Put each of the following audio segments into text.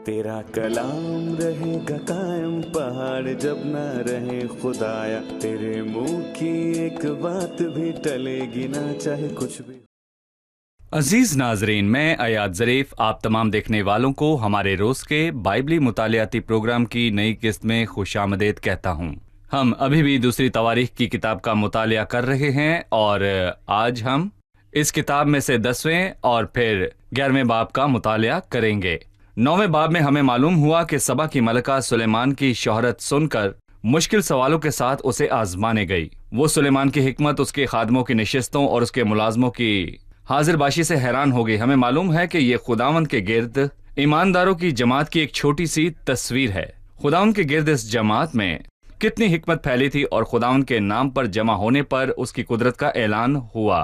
तेरा कलाम रहेगा कायम पहाड़ जब ना रहे खुदाया, तेरे मुंह की एक बात भी टलेगी ना चाहे कुछ भी। अजीज नाजरीन, मैं अयाद ज़रीफ आप तमाम देखने वालों को हमारे रोज़ के बाइबली मुतालियाती प्रोग्राम की नई किस्त में खुशामदीद कहता हूँ। हम अभी भी दूसरी तवारीख की किताब का मुतालिया कर रहे हैं और आज हम इस किताब में से 10वें और फिर 11वें बाब का मुतालिया करेंगे। 9वें बाब में हमें मालूम हुआ कि सबा की मलका सुलेमान की शोहरत सुनकर मुश्किल सवालों के साथ उसे आजमाने गई। वो सुलेमान की हिकमत, उसके खादमों की नशिस्तों और उसके मुलाजमों की हाजिरबाशी से हैरान हो गई। हमें मालूम है कि ये खुदावंद के गिर्द ईमानदारों की जमात की एक छोटी सी तस्वीर है। खुदावंद के गिर्द इस जमात में कितनी हिकमत फैली थी और खुदावंद के नाम पर जमा होने पर उसकी कुदरत का ऐलान हुआ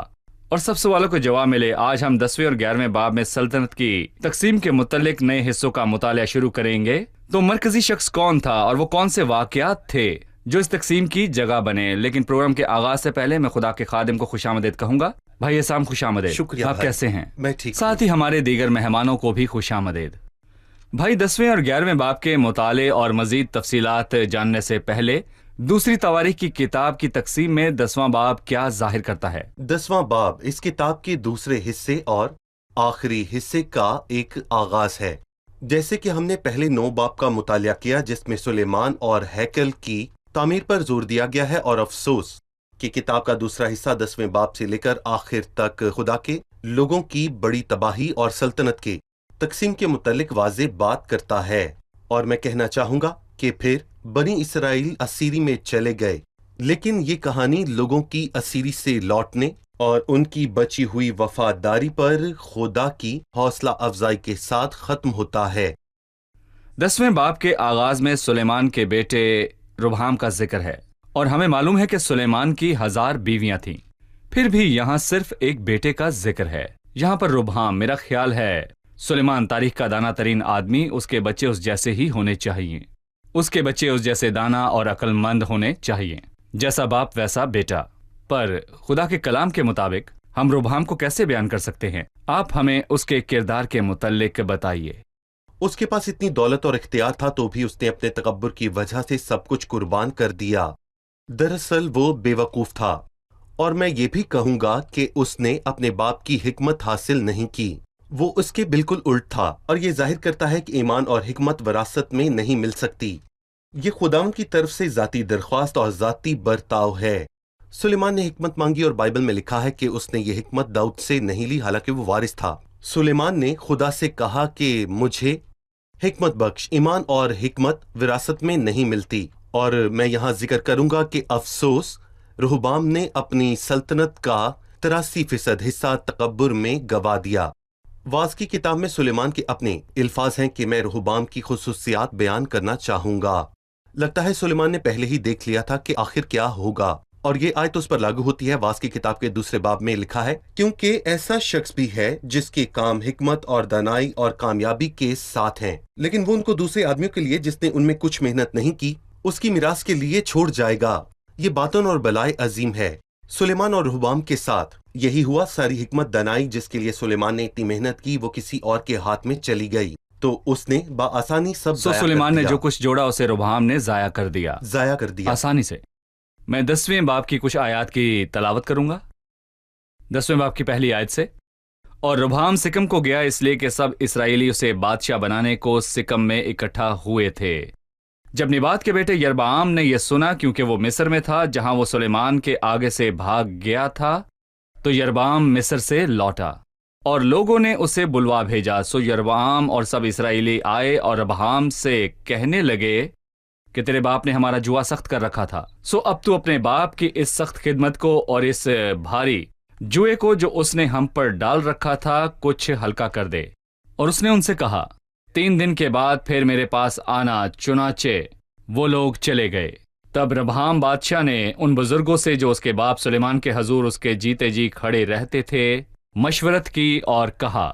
और सब सवालों को जवाब मिले। आज हम 10वें और 11वें बाब में सल्तनत की तकसीम के मुतल्लिक नए हिस्सों का मुतालिया शुरू करेंगे। तो मरकजी शख्स कौन था और वो कौन से वाकयात थे जो इस तकसीम की जगह बने। लेकिन प्रोग्राम के आगाज से पहले मैं खुदा के खादिम को खुशामदीद कहूंगा। भाई एहसान, खुशामदीद। शुक्रिया आप भाई। कैसे हैं? मैं ठीक हूँ। साथ ही हमारे दीगर मेहमानों को भी खुशामदीद। भाई, 10वें और 11वें बाब के मुताले और मजीद तफसीलात जानने से पहले दूसरी तवारीख की किताब की तकसीम में 10वां बाब क्या जाहिर करता है? 10वां बाब इस किताब के दूसरे हिस्से और आखिरी हिस्से का एक आगाज है। जैसे कि हमने पहले 9 बाब का मुतालिया किया जिसमें सुलेमान और हैकल की तामीर पर जोर दिया गया है, और अफसोस कि किताब का दूसरा हिस्सा 10वें बाब से लेकर आखिर तक खुदा के लोगों की बड़ी तबाही और सल्तनत के तकसीम के मुतल्लिक वाज़ेह बात करता है। और मैं कहना चाहूंगा कि फिर बनी इसराइल असीरी में चले गए, लेकिन ये कहानी लोगों की असीरी से लौटने और उनकी बची हुई वफादारी पर खुदा की हौसला अफजाई के साथ खत्म होता है। 10वें बाब के आगाज में सुलेमान के बेटे रुबहाम का जिक्र है और हमें मालूम है कि सुलेमान की 1000 बीवियां थीं। फिर भी यहाँ सिर्फ एक बेटे का जिक्र है। यहाँ पर रुबहाम, मेरा ख्याल है सुलेमान तारीख का दाना तरीन आदमी, उसके बच्चे उस जैसे ही होने चाहिए। उसके बच्चे उस जैसे दाना और अक्लमंद होने चाहिए। जैसा बाप वैसा बेटा। पर खुदा के कलाम के मुताबिक हम रुबहाम को कैसे बयान कर सकते हैं? आप हमें उसके किरदार के मुतल्लिक बताइए। उसके पास इतनी दौलत और इख्तियार था तो भी उसने अपने तकब्बुर की वजह से सब कुछ कुर्बान कर दिया। दरअसल वो बेवकूफ था, और मैं ये भी कहूंगा कि उसने अपने बाप की हिकमत हासिल नहीं की। वो उसके बिल्कुल उल्ट था, और ये जाहिर करता है कि ईमान और हिकमत विरासत में नहीं मिल सकती। ये खुदावंद की तरफ से जाती दरख्वास्त और जाती बर्ताव है। सुलेमान ने हिकमत मांगी और बाइबल में लिखा है कि उसने ये हिकमत दाऊद से नहीं ली, हालांकि वो वारिस था। सुलेमान ने खुदा से कहा कि मुझे हिकमत बख्श, ईमान और हिकमत विरासत में नहीं मिलती। और मैं यहाँ जिक्र करूंगा कि अफसोस रहबाम ने अपनी सल्तनत का 83% हिस्सा तकब्बुर में गवा दिया। वाज की किताब में सुलेमान के अपने अल्फाज हैं कि मैं रहबाम की खुसूसियात बयान करना चाहूंगा। लगता है सुलेमान ने पहले ही देख लिया था कि आखिर क्या होगा, और ये आयत उस पर लागू होती है। वाज की किताब के दूसरे बाब में लिखा है, क्योंकि ऐसा शख्स भी है जिसके काम हिकमत और दानाई और कामयाबी के साथ हैं, लेकिन वो उनको दूसरे आदमियों के लिए जिसने उनमें कुछ मेहनत नहीं की उसकी मिरास के लिए छोड़ जाएगा। ये बातन और बलाए अजीम है। सुलेमान और रहबाम के साथ यही हुआ। सारी हिकमत दानाई जिसके लिए सुलेमान ने इतनी मेहनत की वो किसी और के हाथ में चली गई, तो उसने बाआसानी सब सुलेमान ने जो कुछ जोड़ा उसे रुबहाम ने जाया कर दिया आसानी से। मैं 10वें बाब की कुछ आयत की तलावत करूंगा। 10वें बाब की पहली आयत से, और रुबहाम सिकम को गया इसलिए कि सब इसराइली उसे बादशाह बनाने को सिकम में इकट्ठा हुए थे। जब निबात के बेटे यरबाम ने यह सुना, क्योंकि वो मिस्र में था जहां वो सुलेमान के आगे से भाग गया था, तो यरबाम मिस्र से लौटा और लोगों ने उसे बुलवा भेजा। सो यरबाम और सब इसराइली आए और रुबहाम से कहने लगे कि तेरे बाप ने हमारा जुआ सख्त कर रखा था, सो अब तू अपने बाप की इस सख्त खिदमत को और इस भारी जुए को जो उसने हम पर डाल रखा था कुछ हल्का कर दे। और उसने उनसे कहा, 3 दिन के बाद फिर मेरे पास आना। चुनाचे वो लोग चले गए। तब रुबहाम बादशाह ने उन बुजुर्गों से जो उसके बाप सुलेमान के हजूर उसके जीते जी खड़े रहते थे मशवरत की और कहा,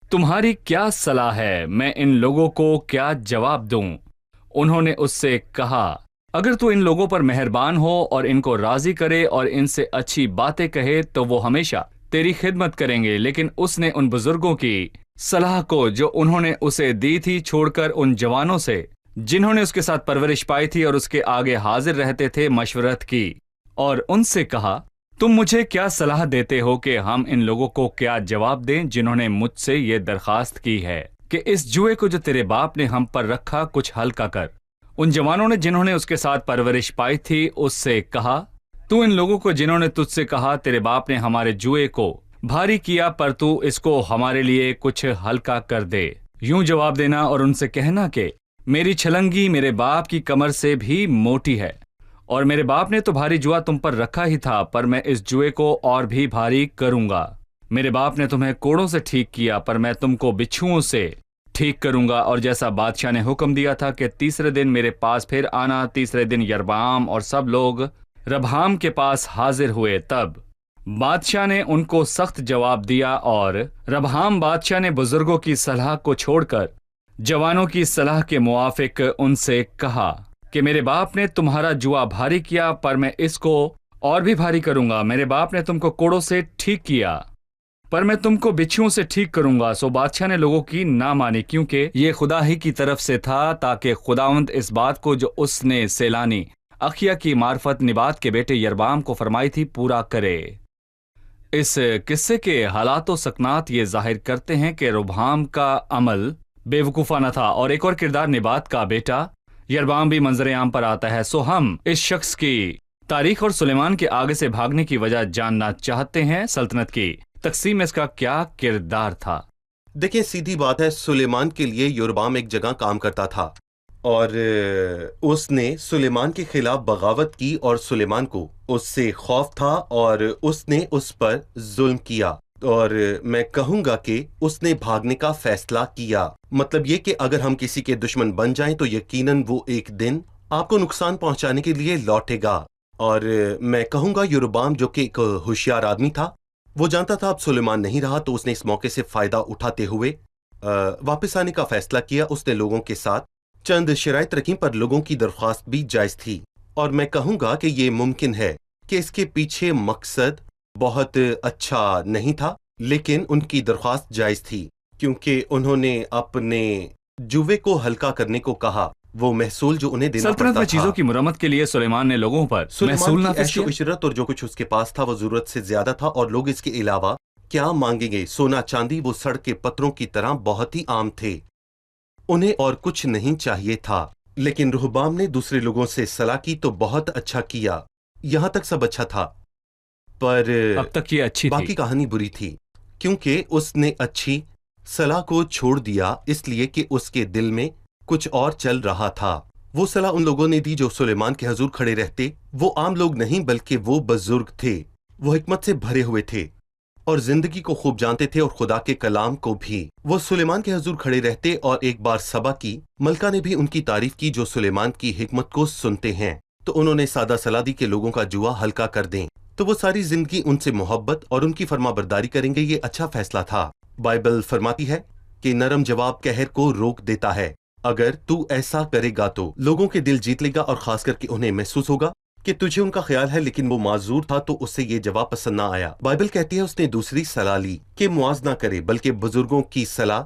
तुम्हारी क्या सलाह है? मैं इन लोगों को क्या जवाब दूं? उन्होंने उससे कहा, अगर तू इन लोगों पर मेहरबान हो और इनको राजी करे और इनसे अच्छी बातें कहे तो वो हमेशा तेरी खिदमत करेंगे। लेकिन उसने उन बुजुर्गों की सलाह को जो उन्होंने उसे दी थी छोड़कर उन जवानों से जिन्होंने उसके साथ परवरिश पाई थी और उसके आगे हाजिर रहते थे मशवरत की और उनसे कहा, तुम मुझे क्या सलाह देते हो कि हम इन लोगों को क्या जवाब दें जिन्होंने मुझसे ये दरखास्त की है कि इस जुए को जो तेरे बाप ने हम पर रखा कुछ हल्का कर। उन जवानों ने जिन्होंने उसके साथ परवरिश पाई थी उससे कहा, तू इन लोगों को जिन्होंने तुझसे कहा तेरे बाप ने हमारे जुए को भारी किया पर तू इसको हमारे लिए कुछ हल्का कर दे, यूं जवाब देना और उनसे कहना कि मेरी छलंगी मेरे बाप की कमर से भी मोटी है और मेरे बाप ने तो भारी जुआ तुम पर रखा ही था, पर मैं इस जुए को और भी भारी करूंगा। मेरे बाप ने तुम्हें कोड़ों से ठीक किया पर मैं तुमको बिच्छुओं से ठीक करूंगा। और जैसा बादशाह ने हुक्म दिया था कि तीसरे दिन मेरे पास फिर आना, तीसरे दिन यरबाम और सब लोग रबहाम के पास हाजिर हुए। तब बादशाह ने उनको सख्त जवाब दिया और रबहाम बादशाह ने बुजुर्गों की सलाह को छोड़कर जवानों की सलाह के मुआफिक उनसे कहा कि मेरे बाप ने तुम्हारा जुआ भारी किया पर मैं इसको और भी भारी करूंगा। मेरे बाप ने तुमको कोड़ों से ठीक किया पर मैं तुमको बिच्छुओं से ठीक करूंगा। सो बादशाह ने लोगों की ना मानी क्योंकि ये खुदा ही की तरफ से था, ताकि खुदावंद इस बात को जो उसने सेलानी अखिया की मार्फत निबात के बेटे यरबाम को फरमाई थी पूरा करे। इस किस्से के हालात सकनात ये जाहिर करते हैं कि रुबहाम का अमल बेवकूफ़ाना था और एक और किरदार निबात का बेटा यरबाम भी मंजर आम पर आता है। सो हम इस शख्स की तारीख और सुलेमान के आगे से भागने की वजह जानना चाहते हैं। सल्तनत की तकसीम में इसका क्या किरदार था? देखिए, सीधी बात है, सुलेमान के लिए योरबाम एक जगह काम करता था और उसने सुलेमान के खिलाफ बगावत की और सुलेमान को उससे खौफ था और उसने उस पर जुल्म किया और मैं कहूंगा कि उसने भागने का फैसला किया। मतलब ये कि अगर हम किसी के दुश्मन बन जाएं तो यकीनन वो एक दिन आपको नुकसान पहुंचाने के लिए लौटेगा। और मैं कहूंगा योरबाम जो कि एक होशियार आदमी था, वो जानता था अब सुलेमान नहीं रहा, तो उसने इस मौके से फायदा उठाते हुए वापस आने का फैसला किया। उसने लोगों के साथ चंद शराइत रखी पर लोगों की दरख्वास्त भी जायज थी और मैं कहूंगा कि ये मुमकिन है कि इसके पीछे मकसद बहुत अच्छा नहीं था, लेकिन उनकी दरख्वास्त जायज थी क्योंकि उन्होंने अपने जुए को हल्का करने को कहा। वो महसूल जो उन्हें देना पड़ता था, चीजों की मुरम्मत के लिए सुलेमान ने लोगों पर महसूल नाफिज किया। इशरत और जो कुछ उसके पास था वो जरूरत से ज्यादा था और लोग इसके अलावा क्या मांगेंगे? सोना चांदी वो सड़क के पत्थरों की तरह बहुत ही आम थे, उन्हें और कुछ नहीं चाहिए था। लेकिन रुहबाम ने दूसरे लोगों से सलाह की तो बहुत अच्छा किया, यहाँ तक सब अच्छा था, पर अब तक ये अच्छी बाकी कहानी बुरी थी क्योंकि उसने अच्छी सलाह को छोड़ दिया इसलिए कि उसके दिल में कुछ और चल रहा था। वो सलाह उन लोगों ने दी जो सुलेमान के हजूर खड़े रहते। वो आम लोग नहीं बल्कि वो बुजुर्ग थे, वो हिकमत से भरे हुए थे और जिंदगी को खूब जानते थे और खुदा के कलाम को भी। वो सुलेमान के हजूर खड़े रहते और एक बार सबा की मलका ने भी उनकी तारीफ की जो सुलेमान की हिकमत को सुनते हैं। तो उन्होंने सादा सलाह दी कि लोगों का जुआ हल्का कर दें, तो वो सारी जिंदगी उनसे मोहब्बत और उनकी फरमाबरदारी करेंगे। ये अच्छा फैसला था। बाइबल फरमाती है कि नरम जवाब कहर को रोक देता है। अगर तू ऐसा करेगा तो लोगों के दिल जीत लेगा और खास करके उन्हें महसूस होगा कि तुझे उनका ख्याल है, लेकिन वो माजूर था तो उससे ये जवाब पसंद ना आया। बाइबल कहती है उसने दूसरी सलाह ली कि मुआज ना करे, बल्कि बुजुर्गों की सलाह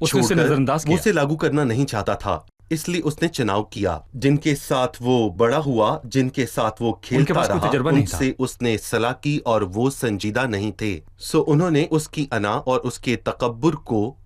छोड़कर उसे लागू करना नहीं चाहता था, इसलिए उसने चुनाव किया। जिनके साथ वो बड़ा हुआ, जिनके साथ वो खेलता रहा, उनसे उसने सलाह की और वो संजीदा नहीं थे। सो उन्होंने उसकी अना और उसके तकब्बुर को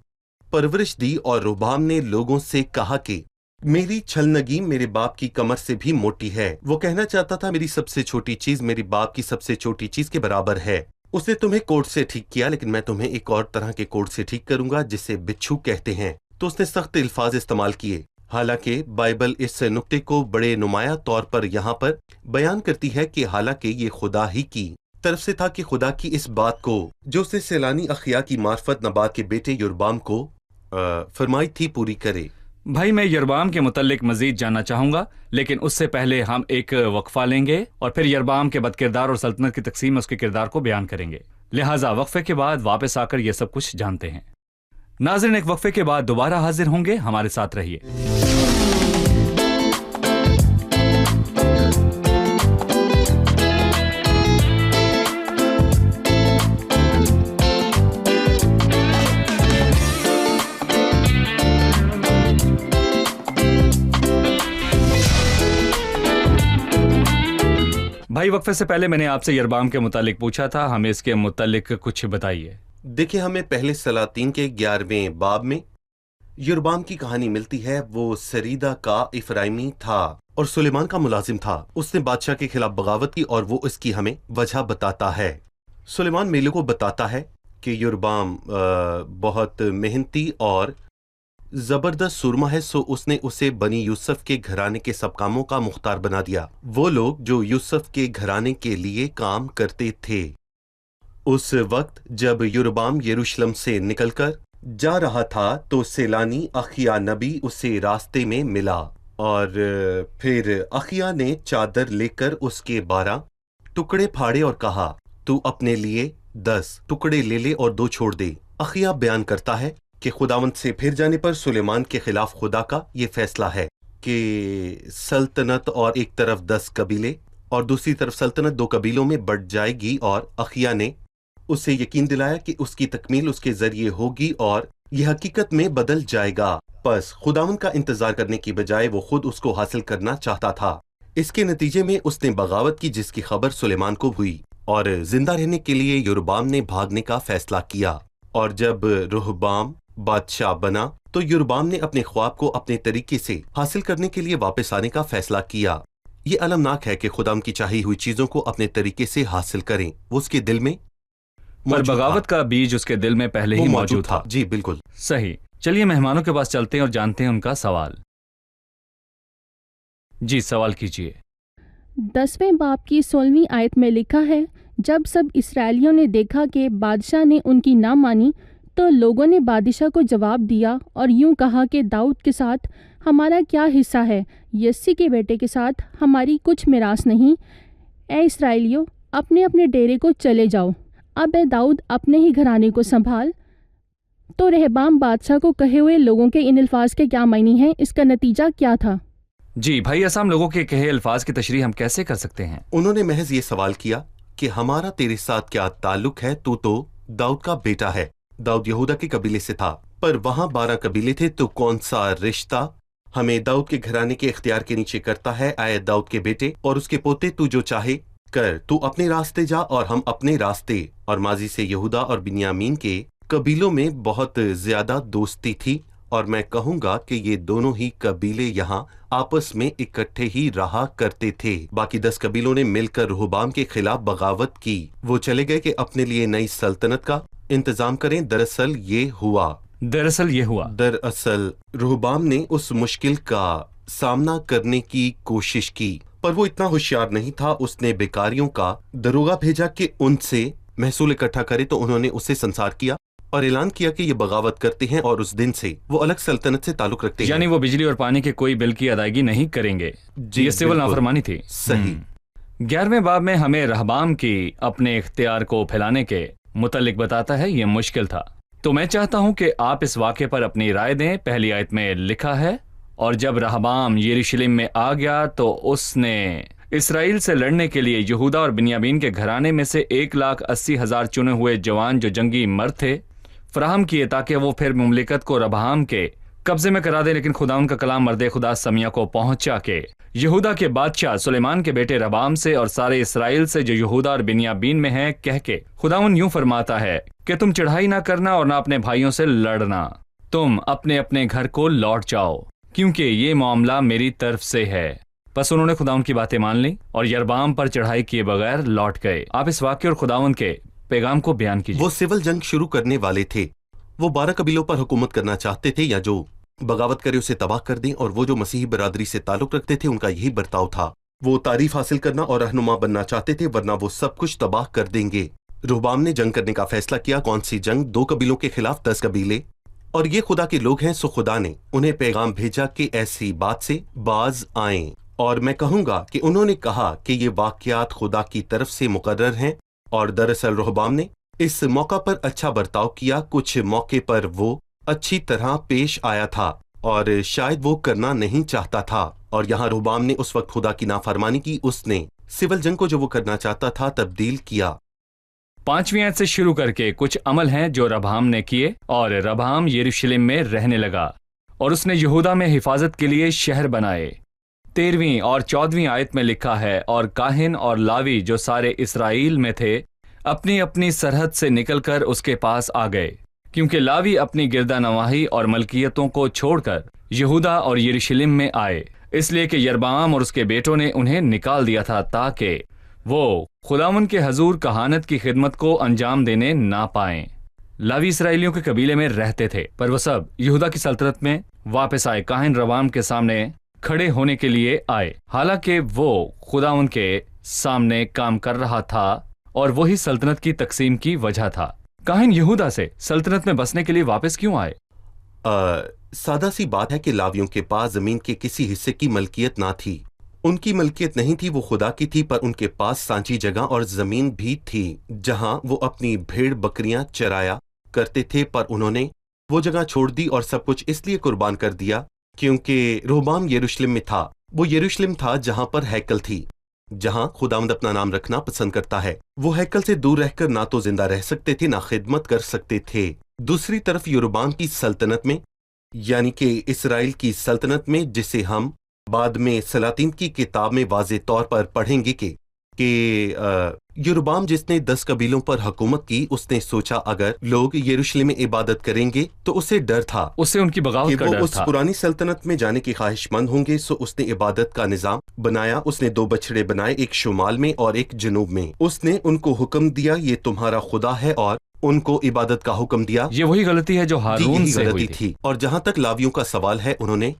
परवरिश दी और रुबाम ने लोगों से कहा कि मेरी छलनगी मेरे बाप की कमर से भी मोटी है। वो कहना चाहता था मेरी सबसे छोटी चीज मेरी बाप की सबसे छोटी चीज के बराबर है। उसने तुम्हें कोर्ट से ठीक किया, लेकिन मैं तुम्हें एक और तरह के कोर्ट से ठीक करूंगा जिसे बिच्छू कहते हैं। तो उसने सख्त अल्फाज इस्तेमाल किए। हालांकि बाइबल इस नुक्ते को बड़े नुमाया तौर पर यहाँ पर बयान करती है कि हालांकि ये खुदा ही की तरफ से था कि खुदा की इस बात को जो उसने सैलानी अखिया की मार्फत नबात के बेटे योरबाम को फरमाई थी पूरी करे। भाई, मैं यरबाम के मुतल्लिक मजीद जानना चाहूंगा, लेकिन उससे पहले हम एक वक्फा लेंगे और फिर यरबाम के बदकिरदार और सल्तनत की तकसीम में उसके किरदार को बयान करेंगे। लिहाजा वक्फे के बाद वापस आकर ये सब कुछ जानते हैं। नाज़रीन, एक वक्फे के बाद दोबारा हाजिर होंगे, हमारे साथ रहिए। بھائی وقفے سے پہلے میں نے آپ سے یربام کے متعلق پوچھا تھا، ہمیں اس کے متعلق کچھ بتائیے۔ دیکھیں، ہمیں پہلے سلاطین کے 11ویں باب میں یربام کی کہانی ملتی ہے۔ وہ سریدہ کا افرائیمی تھا اور سلیمان کا ملازم تھا۔ اس نے بادشاہ کے خلاف بغاوت کی اور وہ اس کی ہمیں وجہ بتاتا ہے۔ سلیمان میلے کو بتاتا ہے کہ یربام بہت محنتی اور زبردست سرما ہے، سو اس نے اسے بنی یوسف کے گھرانے کے سب کاموں کا مختار بنا دیا، وہ لوگ جو یوسف کے گھرانے کے لیے کام کرتے تھے۔ اس وقت جب یربام یروشلم سے نکل کر جا رہا تھا تو سیلانی اخیا نبی اسے راستے میں ملا، اور پھر اخیا نے چادر لے کر اس کے 12 ٹکڑے پھاڑے اور کہا، تو اپنے لیے 10 ٹکڑے لے لے اور 2 چھوڑ دے۔ اخیا بیان کرتا ہے کہ خداوند سے پھر جانے پر سلیمان کے خلاف خدا کا یہ فیصلہ ہے کہ سلطنت اور ایک طرف 10 قبیلے اور دوسری طرف سلطنت 2 قبیلوں میں بٹ جائے گی، اور اخیا نے اسے یقین دلایا کہ اس کی تکمیل اس کے ذریعے ہوگی اور یہ حقیقت میں بدل جائے گا۔ پس خداوند کا انتظار کرنے کی بجائے وہ خود اس کو حاصل کرنا چاہتا تھا۔ اس کے نتیجے میں اس نے بغاوت کی جس کی خبر سلیمان کو ہوئی، اور زندہ رہنے کے لیے یربام نے بھاگنے کا فیصلہ کیا۔ اور جب رہبام بادشاہ بنا تو یربام نے اپنے خواب کو اپنے طریقے سے حاصل کرنے کے لیے واپس آنے کا فیصلہ کیا۔ یہ المناک ہے کہ خدا کی چاہی ہوئی چیزوں کو اپنے طریقے سے حاصل کریں۔ وہ اس کے دل میں پر بغاوت کا بیج اس کے دل میں پہلے ہی موجود تھا۔ جی بالکل صحیح۔ چلیے مہمانوں کے پاس چلتے ہیں اور جانتے ہیں ان کا سوال۔ جی سوال کیجیے۔ 10ویں باب کی 16ویں آیت میں لکھا ہے، جب سب اسرائیلیوں نے دیکھا کہ بادشاہ نے ان کی نہ مانی تو لوگوں نے بادشاہ کو جواب دیا اور یوں کہا کہ داؤد کے ساتھ ہمارا کیا حصہ ہے، یسی کے بیٹے کے ساتھ ہماری کچھ میراث نہیں۔ اے اسرائیلیوں، اپنے اپنے ڈیرے کو چلے جاؤ، اب اے داؤد اپنے ہی گھرانے کو سنبھال۔ تو رہبام بادشاہ کو کہے ہوئے لوگوں کے ان الفاظ کے کیا معنی ہیں، اس کا نتیجہ کیا تھا؟ جی بھائی اسام، لوگوں کے کہے الفاظ کی تشریح ہم کیسے کر سکتے ہیں؟ انہوں نے محض یہ سوال کیا کہ ہمارا تیرے ساتھ کیا تعلق ہے، تو داؤد کا بیٹا ہے۔ داؤد یہودا کے قبیلے سے تھا، پر وہاں 12 قبیلے تھے، تو کون سا رشتہ ہمیں داؤد کے گھرانے کے اختیار کے نیچے کرتا ہے؟ آئے داؤد کے بیٹے اور اس کے پوتے، تو جو چاہے کر، تو اپنے راستے جا اور ہم اپنے راستے۔ اور ماضی سے یہودا اور بنیامین کے قبیلوں میں بہت زیادہ دوستی تھی، اور میں کہوں گا کہ یہ دونوں ہی قبیلے یہاں آپس میں اکٹھے ہی رہا کرتے تھے۔ باقی 10 قبیلوں نے مل کر رہبام کے خلاف بغاوت کی۔ وہ چلے گئے کہ اپنے لیے نئی سلطنت کا انتظام کریں۔ دراصل یہ ہوا رہبام نے اس مشکل کا سامنا کرنے کی کوشش کی، پر وہ اتنا ہوشیار نہیں تھا۔ اس نے بیکاریوں کا دروغہ بھیجا کہ ان سے محصول اکٹھا کرے، تو انہوں نے اسے سنسار کیا اور اعلان کیا کہ یہ بغاوت کرتے ہیں، اور اس دن سے وہ الگ سلطنت سے تعلق رکھتے ہیں۔ یعنی وہ بجلی اور پانی کے کوئی بل کی ادائیگی نہیں کریں گے۔ جی یہ سول نافرمانی تھی۔ صحیح۔ 11ویں باب میں ہمیں رہبام کی اپنے اختیار کو پھیلانے کے متعلق بتاتا ہے۔ یہ مشکل تھا، تو میں چاہتا ہوں کہ آپ اس واقعے پر اپنی رائے دیں۔ پہلی آیت میں لکھا ہے، اور جب رہبام یروشلم میں آ گیا تو اس نے اسرائیل سے لڑنے کے لیے یہودا اور بنیامین کے گھرانے میں سے 1,80,000 چنے ہوئے جوان جو جنگی مرد تھے فراہم کیے، تاکہ وہ پھر مملکت کو رہبام کے قبضے میں کرا دے۔ لیکن خدا ان کا کلام مرد خدا سمیہ کو پہنچا کہ یہودا کے بادشاہ سلیمان کے بیٹے رہبام سے اور سارے اسرائیل سے جو یہودا اور بنیامین میں ہیں کہہ کے، خداوند یوں فرماتا ہے کہ تم چڑھائی نہ کرنا اور نہ اپنے بھائیوں سے لڑنا، تم اپنے اپنے گھر کو لوٹ جاؤ، کیونکہ یہ معاملہ میری طرف سے ہے۔ بس انہوں نے خداوند کی باتیں مان لی اور یربام پر چڑھائی کیے بغیر لوٹ گئے۔ آپ اس واقعے اور خداوند کے پیغام کو بیان کیجیے۔ وہ سول جنگ شروع کرنے والے تھے۔ وہ 12 قبیلوں پر حکومت کرنا چاہتے تھے، یا جو بغاوت کرے اسے تباہ کر دیں، اور وہ جو مسیحی برادری سے تعلق رکھتے تھے ان کا یہی برتاؤ تھا۔ وہ تعریف حاصل کرنا اور رہنما بننا چاہتے تھے، ورنہ وہ سب کچھ تباہ کر دیں گے۔ رہبام نے جنگ کرنے کا فیصلہ کیا۔ کون سی جنگ؟ 2 قبیلوں کے خلاف 10 قبیلے، اور یہ خدا کے لوگ ہیں، سو خدا نے انہیں پیغام بھیجا کہ ایسی بات سے باز آئیں۔ اور میں کہوں گا کہ انہوں نے کہا کہ یہ واقعات خدا کی طرف سے مقرر ہیں، اور دراصل رہبام نے اس موقع پر اچھا برتاؤ کیا۔ کچھ موقع پر وہ اچھی طرح پیش آیا تھا اور شاید وہ کرنا نہیں چاہتا تھا، اور یہاں رہبام نے اس وقت خدا کی نافرمانی کی۔ اس نے سول جنگ کو جو وہ کرنا چاہتا تھا تبدیل کیا۔ 5ویں آیت سے شروع کر کے کچھ عمل ہیں جو رہبام نے کیے، اور رہبام یروشلم میں رہنے لگا، اور اس نے یہودا میں حفاظت کے لیے شہر بنائے۔ 13वीं और 14वीं आयत में लिखा है, और काहिन और लावी जो सारे इसराइल में थे अपनी अपनी सरहद से निकलकर उसके पास आ गए, क्योंकि लावी अपनी गिरदा नवाही और मलकियतों को छोड़कर यहूदा और यरूशलेम में आए, इसलिए कि यरबाम और उसके बेटों ने उन्हें निकाल दिया था ताकि वो खुदावन के हजूर कहानत की खिदमत को अंजाम देने ना पाएं। लावी इसराइलियों के कबीले में रहते थे, पर वो सब यहूदा की सल्तनत में वापस आए। काहिन रबाम के सामने खड़े होने के लिए आए, हालांकि वो खुदावन के सामने काम कर रहा था और वही सल्तनत की तकसीम की वजह था। काहिन यहूदा से सल्तनत में बसने के लिए वापस क्यों आए? सादा सी बात है कि लावियों के पास जमीन के किसी हिस्से की मलकियत ना थी। उनकी मलकियत नहीं थी, वो खुदा की थी, पर उनके पास सांची जगह और जमीन भी थी जहां वो अपनी भेड़ बकरियां चराया करते थे, पर उन्होंने वो जगह छोड़ दी और सब कुछ इसलिए कुर्बान कर दिया क्योंकि रोबाम यरूशलेम में था। वो यरूशलेम था जहां पर हैकल थी, जहां खुदावंद अपना नाम रखना पसंद करता है। वो हैकल से दूर रहकर ना तो जिंदा रह सकते थे ना खिदमत कर सकते थे। दूसरी तरफ यरोबाम की सल्तनत में, यानी कि इसराइल की सल्तनत में, जिसे हम बाद में सलातीन की किताब में वाज़े तौर पर पढ़ेंगे कि यरोबाम जिसने 10 कबीलों पर हुकूमत की, उसने सोचा अगर लोग यरूशलेम में इबादत करेंगे तो उसे डर था, उससे उनकी बगावत का डर था। उस पुरानी सल्तनत में जाने की ख्वाहिशमंद होंगे, सो उसने इबादत का निजाम बनाया। उसने 2 बछड़े बनाए, एक शुमाल में और एक जनूब में। उसने उनको हुक्म दिया ये तुम्हारा खुदा है और उनको इबादत का हुक्म दिया। ये वही गलती है जो हारून से हुई थी। और जहां तक लावियों का सवाल है, उन्होंने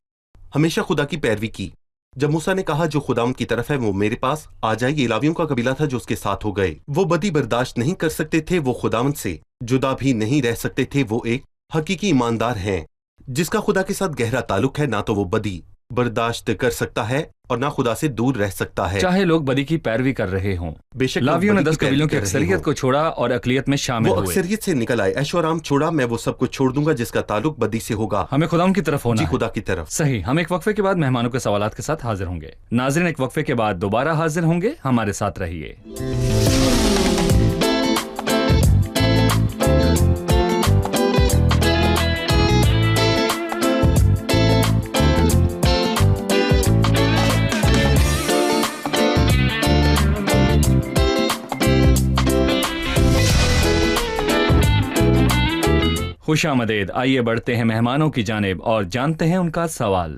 हमेशा खुदा की पैरवी की। जब मूसा ने कहा जो खुदाम की तरफ है वो मेरे पास आ जाए, ये लावियों का कबीला था जो उसके साथ हो गए। वो बदी बर्दाश्त नहीं कर सकते थे, वो खुदावन से जुदा भी नहीं रह सकते थे। वो एक हकीकी ईमानदार हैं जिसका खुदा के साथ गहरा ताल्लुक है। ना तो वो बदी बर्दाश्त कर सकता है और ना खुदा से दूर रह सकता है, चाहे लोग बदी की पैरवी कर रहे हों। बेशक लावियों ने 10 कबीलों की अक्सरियत को छोड़ा और अकलियत में शामिल हुए। वो अक्सरियत से निकल आए। ऐशो आराम छोड़ा, मैं वो सब कुछ छोड़ दूंगा जिसका ताल्लुक बदी से होगा। हमें खुदाम की तरफ होना जी, है। खुदा की तरफ। सही। हम एक वक्फे के बाद मेहमानों के सवालात के साथ हाजिर होंगे। नाज़रीन, एक वक्फे के बाद दोबारा हाजिर होंगे, हमारे साथ रहिए। खुशामदीद। आइए बढ़ते हैं मेहमानों की जानिब और जानते हैं उनका सवाल।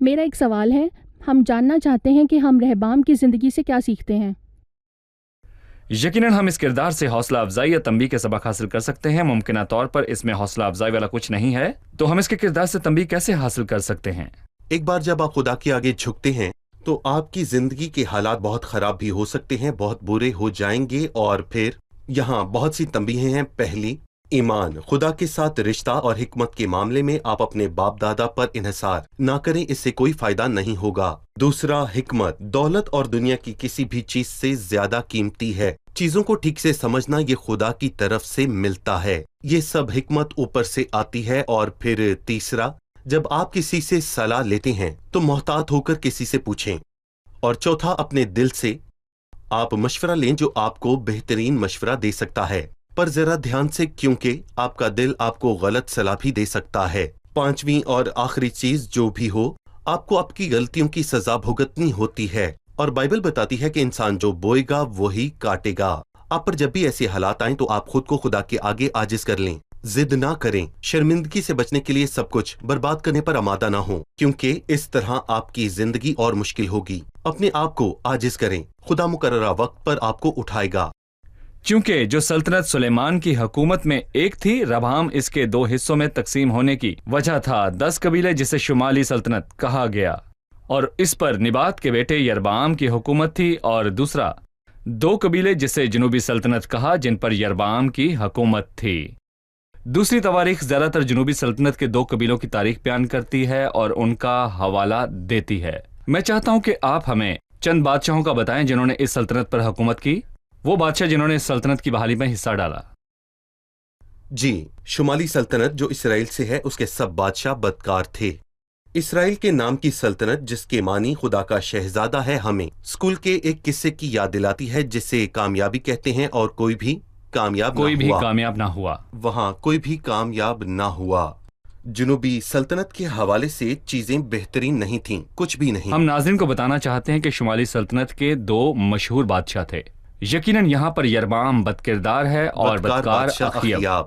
मेरा एक सवाल है, हम जानना चाहते हैं कि हम रहबाम की ज़िंदगी से क्या सीखते हैं। यकीनन हम इस किरदार से हौसला अफजाई या तंबीह के सबक हासिल कर सकते हैं। मुमकिन तौर पर इसमें हौसला अफजाई वाला कुछ नहीं है, तो हम इसके किरदार से तंबीह कैसे हासिल कर सकते हैं? एक बार जब आप खुदा के आगे झुकते हैं तो आपकी जिंदगी के हालात बहुत खराब भी हो सकते हैं, बहुत बुरे हो जाएंगे। और फिर यहाँ बहुत सी तंबीहें हैं। पहली, ईमान, खुदा के साथ रिश्ता और हिकमत के मामले में आप अपने बाप दादा पर इन्हिसार ना करें, इससे कोई फायदा नहीं होगा। दूसरा, हिकमत, दौलत और दुनिया की किसी भी चीज से ज्यादा कीमती है। चीजों को ठीक से समझना ये खुदा की तरफ से मिलता है, ये सब हिकमत ऊपर से आती है। और फिर तीसरा, जब आप किसी से सलाह लेते हैं तो मोहतात होकर किसी से पूछें। और चौथा, अपने दिल से आप मशवरा लें जो आपको बेहतरीन मशवरा दे सकता है, पर जरा ध्यान से, क्योंकि आपका दिल आपको गलत सलाह भी दे सकता है। पांचवी और आखिरी चीज, जो भी हो, आपको आपकी गलतियों की सजा भुगतनी होती है। और बाइबल बताती है कि इंसान जो बोएगा वही काटेगा। आप पर जब भी ऐसे हालात आए तो आप खुद को खुदा के आगे आजिज कर लें, जिद ना करें। शर्मिंदगी से बचने के लिए सब कुछ बर्बाद करने पर आमादा ना हो, क्योंकि इस तरह आपकी जिंदगी और मुश्किल होगी। अपने आप को आजिज करें, खुदा मुकर्ररा वक्त पर आपको उठाएगा। चूंकि जो सल्तनत सुलेमान की हुकूमत में एक थी, रबाम इसके 2 हिस्सों में तकसीम होने की वजह था 10 कबीले जिसे शुमाली सल्तनत कहा गया, और इस पर निबात के बेटे यरबाम की हुकूमत थी, और दूसरा 2 कबीले जिसे जनूबी सल्तनत कहा, जिन पर यरबाम की हुकूमत थी। दूसरी तवारीख ज्यादातर जनूबी सल्तनत के 2 कबीलों की तारीख बयान करती है और उनका हवाला देती है। मैं चाहता हूं कि आप हमें चंद बादशाहों का बताएं जिन्होंने इस सल्तनत पर हुकूमत की, वो बादशाह जिन्होंने इस सल्तनत की बहाली में हिस्सा डाला। जी, शुमाली सल्तनत जो इसराइल से है, उसके सब बादशाह बदकार थे। इसराइल के नाम की सल्तनत, जिसके मानी खुदा का शहजादा है, हमें स्कूल के एक किस्से की याद दिलाती है जिसे कामयाबी कहते हैं। और कोई भी कामयाब ना हुआ। कामयाब ना हुआ। वहां कोई भी कामयाब ना हुआ। جنوبی سلطنت کے حوالے سے چیزیں بہترین نہیں تھیں، کچھ بھی نہیں۔ ہم ناظرین کو بتانا چاہتے ہیں کہ شمالی سلطنت کے 2 مشہور بادشاہ تھے۔ یقیناً یہاں پر یربعام بد کردار ہے اور بدکار اخیاب۔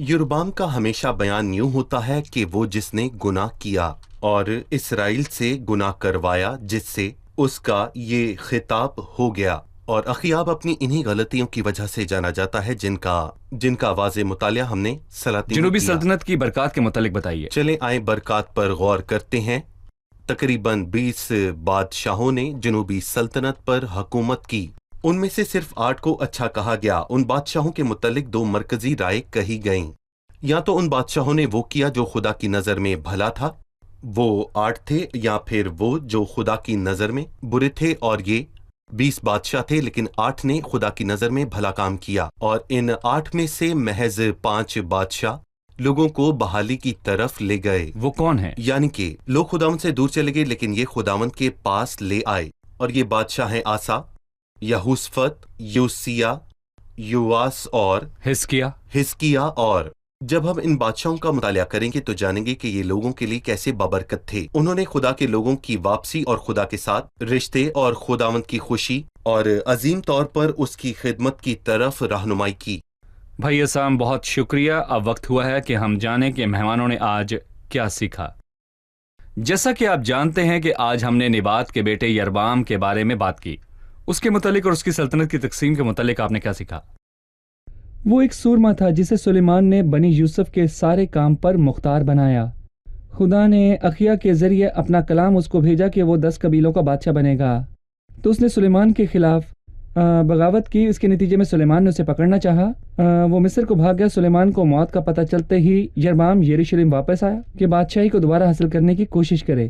یربعام کا ہمیشہ بیان یوں ہوتا ہے کہ وہ جس نے گناہ کیا اور اسرائیل سے گناہ کروایا، جس سے اس کا یہ خطاب ہو گیا، اور اخیاب اپنی انہی غلطیوں کی وجہ سے جانا جاتا ہے جن کا واضح مطالعہ ہم نے سلاطین جنوبی سلطنت کی برکات کے متعلق بتائیے۔ چلیں آئیں برکات پر غور کرتے ہیں۔ تقریباً 20 بادشاہوں نے جنوبی سلطنت پر حکومت کی، ان میں سے صرف 8 کو اچھا کہا گیا۔ ان بادشاہوں کے متعلق 2 مرکزی رائے کہی گئیں۔ یا تو ان بادشاہوں نے وہ کیا جو خدا کی نظر میں بھلا تھا، وہ 8 تھے، یا پھر وہ جو خدا کی نظر میں برے تھے، اور یہ 20 بادشاہ تھے لیکن 8 نے خدا کی نظر میں بھلا کام کیا، اور ان 8 میں سے محض 5 بادشاہ لوگوں کو بحالی کی طرف لے گئے۔ وہ کون ہیں؟ یعنی کہ لوگ خداوند سے دور چلے گئے لیکن یہ خداوند کے پاس لے آئے، اور یہ بادشاہ ہیں آسا، یہوشفت، یوسیہ، یواس اور حزقیہ۔ اور جب ہم ان بادشاہوں کا مطالعہ کریں گے تو جانیں گے کہ یہ لوگوں کے لیے کیسے بابرکت تھے۔ انہوں نے خدا کے لوگوں کی واپسی اور خدا کے ساتھ رشتے اور خداوند کی خوشی اور عظیم طور پر اس کی خدمت کی طرف رہنمائی کی۔ بھائی اسام، بہت شکریہ۔ اب وقت ہوا ہے کہ ہم جانیں کہ مہمانوں نے آج کیا سیکھا۔ جیسا کہ آپ جانتے ہیں کہ آج ہم نے نبات کے بیٹے یربعام کے بارے میں بات کی، اس کے متعلق اور اس کی سلطنت کی تقسیم کے متعلق آپ نے کیا سیکھا؟ وہ ایک سورما تھا جسے سلیمان نے بنی یوسف کے سارے کام پر مختار بنایا۔ خدا نے اخیا کے ذریعے اپنا کلام اس کو بھیجا کہ وہ 10 قبیلوں کا بادشاہ بنے گا، تو اس نے سلیمان کے خلاف بغاوت کی۔ اس کے نتیجے میں سلیمان نے اسے پکڑنا چاہا، وہ مصر کو بھاگ گیا۔ سلیمان کو موت کا پتہ چلتے ہی یربعام یروشلم واپس آیا کہ بادشاہی کو دوبارہ حاصل کرنے کی کوشش کرے،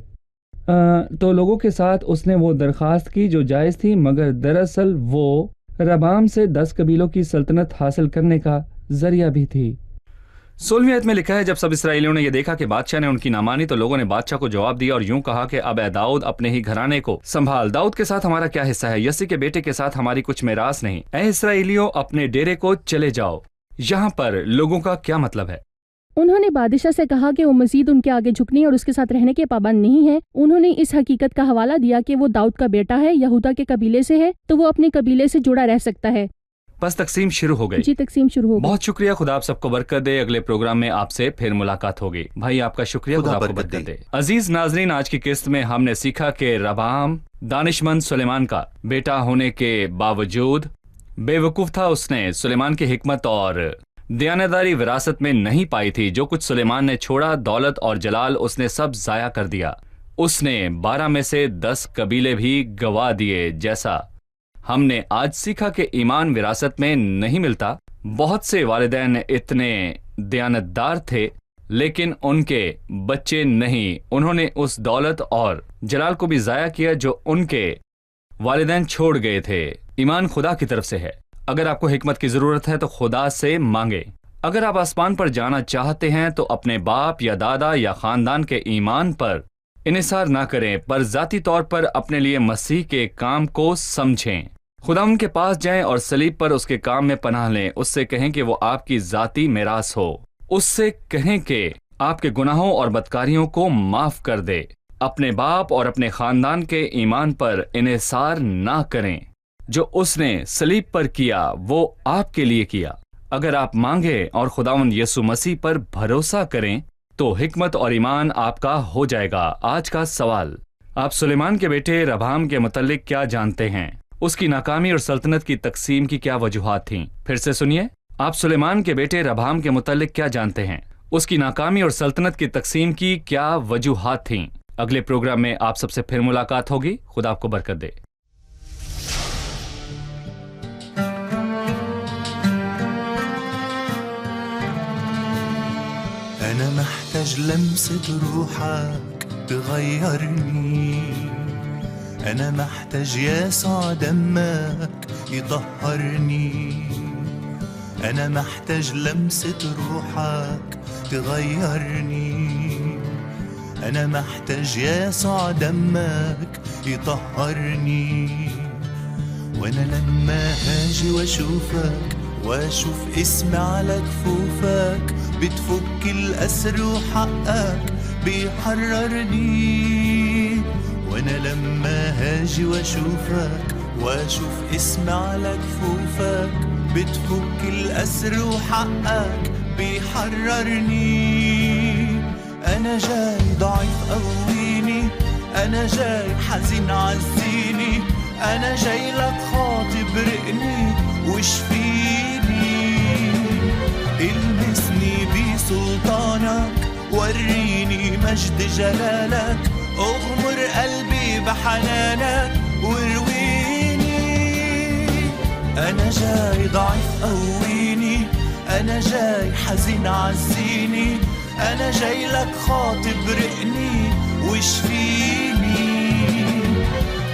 تو لوگوں کے ساتھ اس نے وہ درخواست کی جو جائز تھی، مگر دراصل وہ ربعام سے 10 قبیلوں کی سلطنت حاصل کرنے کا ذریعہ بھی تھی۔ 16ویں آیت میں لکھا ہے، جب سب اسرائیلیوں نے یہ دیکھا کہ بادشاہ نے ان کی نہ مانی تو لوگوں نے بادشاہ کو جواب دیا اور یوں کہا کہ اب اے داؤد اپنے ہی گھرانے کو سنبھال، داؤد کے ساتھ ہمارا کیا حصہ ہے؟ یسی کے بیٹے کے ساتھ ہماری کچھ میراث نہیں۔ اے اسرائیلیوں اپنے ڈیرے کو چلے جاؤ۔ یہاں پر لوگوں کا کیا مطلب ہے؟ انہوں نے بادشاہ سے کہا کہ وہ مزید ان کے آگے جھکنے اور اس کے ساتھ رہنے کے پابند نہیں ہے۔ انہوں نے اس حقیقت کا حوالہ دیا کہ وہ داؤد کا بیٹا ہے، یہودا کے قبیلے سے ہے، تو وہ اپنے قبیلے سے جڑا رہ سکتا ہے۔ بس تقسیم شروع ہو گئی۔ جی، تقسیم شروع ہو گئی۔ بہت شکریہ، خدا آپ سب کو برکت دے۔ اگلے پروگرام میں آپ سے پھر ملاقات ہوگی۔ بھائی آپ کا شکریہ، خدا آپ کو برکت دے۔ عزیز ناظرین، آج کی قسط میں ہم نے سیکھا کہ ربعام دانشمند سلیمان کا بیٹا ہونے کے باوجود بے وقوف تھا۔ اس نے سلیمان کی حکمت اور دیانتداری وراثت میں نہیں پائی تھی۔ جو کچھ سلیمان نے چھوڑا، دولت اور جلال، اس نے سب ضائع کر دیا۔ اس نے 12 میں سے 10 قبیلے بھی گوا دیے۔ جیسا ہم نے آج سیکھا کہ ایمان وراثت میں نہیں ملتا۔ بہت سے والدین اتنے دیانتدار تھے لیکن ان کے بچے نہیں۔ انہوں نے اس دولت اور جلال کو بھی ضائع کیا جو ان کے والدین چھوڑ گئے تھے۔ ایمان خدا کی طرف سے ہے۔ اگر آپ کو حکمت کی ضرورت ہے تو خدا سے مانگے۔ اگر آپ آسمان پر جانا چاہتے ہیں تو اپنے باپ یا دادا یا خاندان کے ایمان پر انحصار نہ کریں، پر ذاتی طور پر اپنے لیے مسیح کے کام کو سمجھیں۔ خدا ان کے پاس جائیں اور صلیب پر اس کے کام میں پناہ لیں۔ اس سے کہیں کہ وہ آپ کی ذاتی میراث ہو۔ اس سے کہیں کہ آپ کے گناہوں اور بدکاریوں کو معاف کر دے۔ اپنے باپ اور اپنے خاندان کے ایمان پر انحصار نہ کریں۔ جو اس نے صلیب پر کیا وہ آپ کے لیے کیا۔ اگر آپ مانگیں اور خداوند یسوع مسیح پر بھروسہ کریں تو حکمت اور ایمان آپ کا ہو جائے گا۔ آج کا سوال، آپ سلیمان کے بیٹے ربعام کے متعلق کیا جانتے ہیں؟ اس کی ناکامی اور سلطنت کی تقسیم کی کیا وجوہات تھیں؟ پھر سے سنیے، آپ سلیمان کے بیٹے ربعام کے متعلق کیا جانتے ہیں؟ اس کی ناکامی اور سلطنت کی تقسیم کی کیا وجوہات تھیں؟ اگلے پروگرام میں آپ سب سے پھر ملاقات ہوگی۔ خدا آپ کو برکت دے۔ أنا محتاج لمسة روحك تغيرني، أنا محتاج يسوع دمك يطهرني، أنا محتاج لمسة روحك تغيرني، أنا محتاج يسوع دمك يطهرني، وأنا لما هاجي وأشوفك وأشوف اسمي على كفوفك بتفك الأسر وحقك بيحررني. وانا لما هاجي واشوفك واشوف اسمي على كفوفك بتفك الأسر وحقك بيحررني. انا جاي ضعيف قويني، انا جاي حزين عزيني، انا جاي لك خاطب رقني واشفيني. المسني بسلطانك، وريني مجد جلالك، اغمر قلبي بحنانك وارويني. انا جاي ضعيف قويني، انا جاي حزين عزيني، انا جاي لك خاطب رقني واشفيني.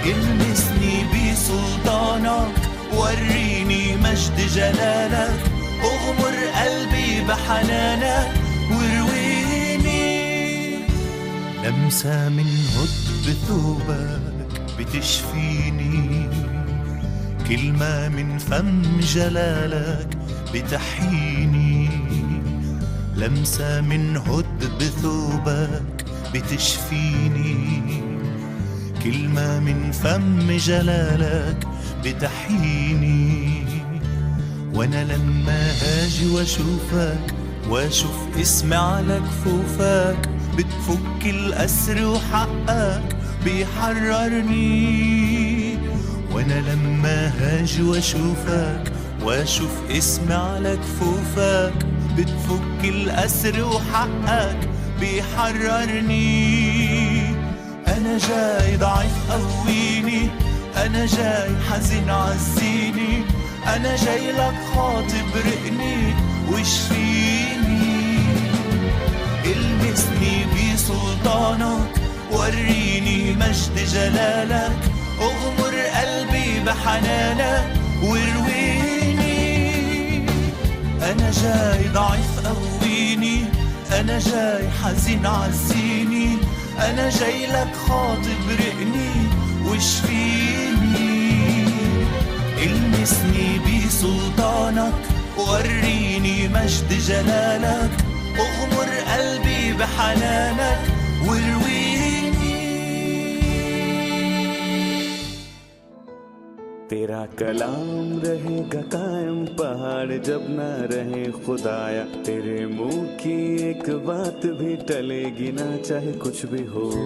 المسني بسلطانك، وريني مجد جلالك، اغمر قلبي بحنانك وارويني. لمسة من هد ثوبك بتشفيني، كلمة من فم جلالك بتحييني. لمسة من هد بثوبك بتشفيني، كلمة من فم جلالك بتحييني. وانا لما هاجي واشوفك واشوف اسمي على كفوفك بتفك الأسر وحقك بيحررني. وانا لما هاجي واشوفك واشوف اسمي على كفوفك بتفك الأسر وحقك بيحررني. انا جاي ضعيف قويني، انا جاي حزين عزيني، انا جاي لك خاطب رقني واشفيني. المسني بسلطانك، وريني مجد جلالك، اغمر قلبي بحنانك وارويني. انا جاي ضعيف قويني، انا جاي حزين عزيني، انا جاي لك خاطب رقني واشفيني. المسني بسلطانك، وريني مجد جلالك، اغمر قلبي بحنانك وارويني. तेरा कलाम रहेगा कायम पहाड़ जब ना रहे खुदाया, तेरे मुंह की एक बात भी टलेगी ना चाहे कुछ भी हो।